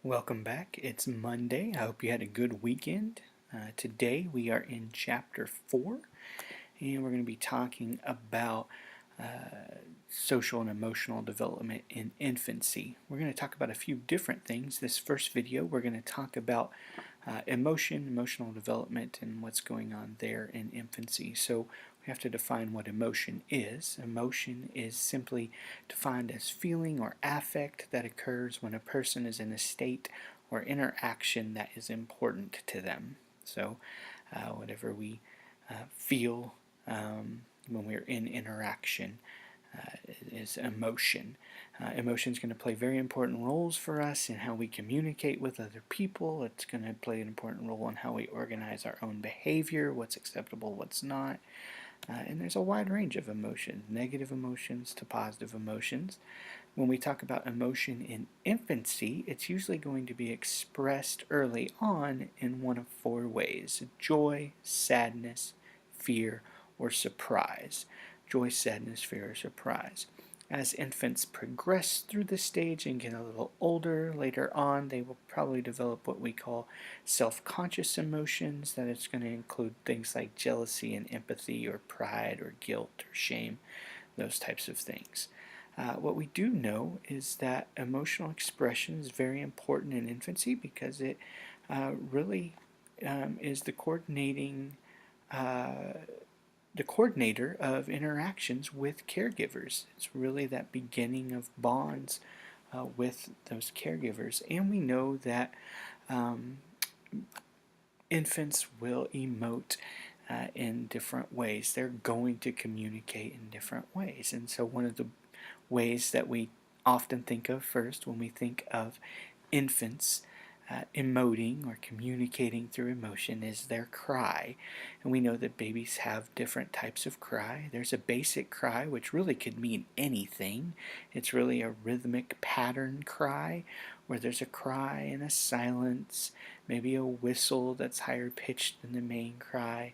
Welcome back. It's Monday. I hope you had a good weekend. Today we are in chapter 4, and we're going to be talking about social and emotional development in infancy. We're going to talk about a few different things. This first video, we're going to talk about emotional development, and what's going on there in infancy. So we have to define what emotion is. Emotion is simply defined as feeling or affect that occurs when a person is in a state or interaction that is important to them. So whatever we feel when we're in interaction is emotion. Emotion is going to play very important roles for us in how we communicate with other people. It's going to play an important role in how we organize our own behavior, what's acceptable, what's not. And there's a wide range of emotions, negative emotions to positive emotions. When we talk about emotion in infancy, it's usually going to be expressed early on in one of 4 ways: joy, sadness, fear, or surprise. Joy, sadness, fear, or surprise. As infants progress through the stage and get a little older, later on they will probably develop what we call self-conscious emotions. That it's going to include things like jealousy and empathy, or pride, or guilt, or shame, those types of things. What we do know is that emotional expression is very important in infancy because it really is the coordinator of interactions with caregivers. It's really that beginning of bonds with those caregivers. And we know that um, infants will emote in different ways. They're going to communicate in different ways. And so one of the ways that we often think of first when we think of infants emoting or communicating through emotion is their cry. And we know that babies have different types of cry. There's a basic cry, which really could mean anything. It's really a rhythmic pattern cry, where there's a cry and a silence, maybe a whistle that's higher pitched than the main cry,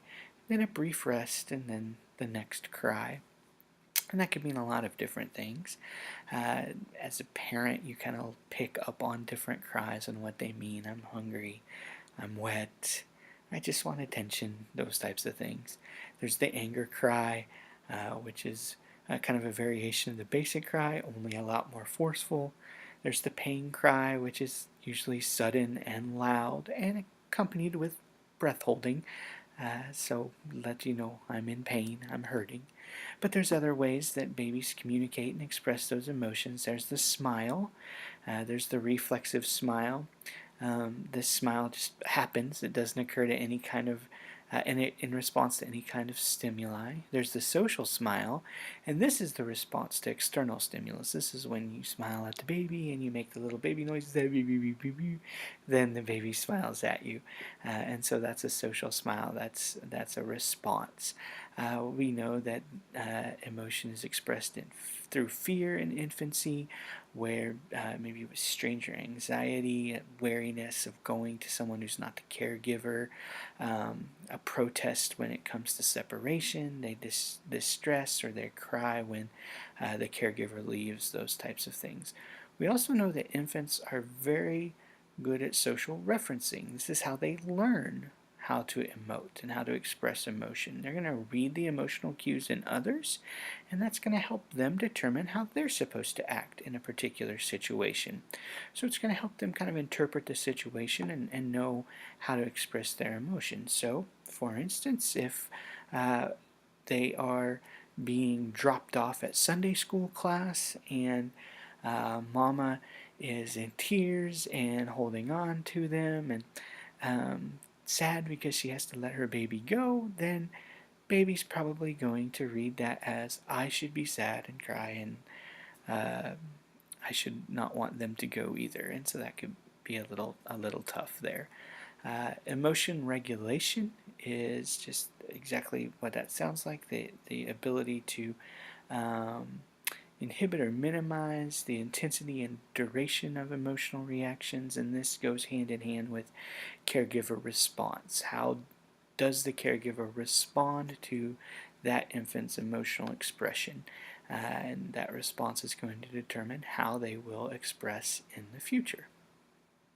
then a brief rest, and then the next cry. And that could mean a lot of different things. As a parent, you kind of pick up on different cries and what they mean. I'm hungry, I'm wet, I just want attention, those types of things. There's the anger cry, which is kind of a variation of the basic cry, only a lot more forceful. There's the pain cry, which is usually sudden and loud and accompanied with breath holding. So let you know I'm in pain, I'm hurting. But there's other ways that babies communicate and express those emotions. There's the smile, there's the reflexive smile. This smile just happens. It doesn't occur to any kind of in response to any kind of stimuli. There's the social smile, and this is the response to external stimulus. This is when you smile at the baby and you make the little baby noises, then the baby smiles at you. And so that's a social smile. That's a response. We know that emotion is expressed through fear in infancy, where maybe with stranger anxiety, wariness of going to someone who's not the caregiver, a protest when it comes to separation, they distress or they cry when the caregiver leaves, those types of things. We also know that infants are very good at social referencing. This is how they learn how to emote and how to express emotion. They're going to read the emotional cues in others, and that's going to help them determine how they're supposed to act in a particular situation. So it's going to help them kind of interpret the situation and know how to express their emotions. So, for instance, if they are being dropped off at Sunday school class and mama is in tears and holding on to them and sad because she has to let her baby go, then baby's probably going to read that as I should be sad and cry, and I should not want them to go either. And so that could be a little tough there. Emotion regulation is just exactly what that sounds like, the ability to inhibit or minimize the intensity and duration of emotional reactions, and this goes hand in hand with caregiver response. How does the caregiver respond to that infant's emotional expression? And that response is going to determine how they will express in the future.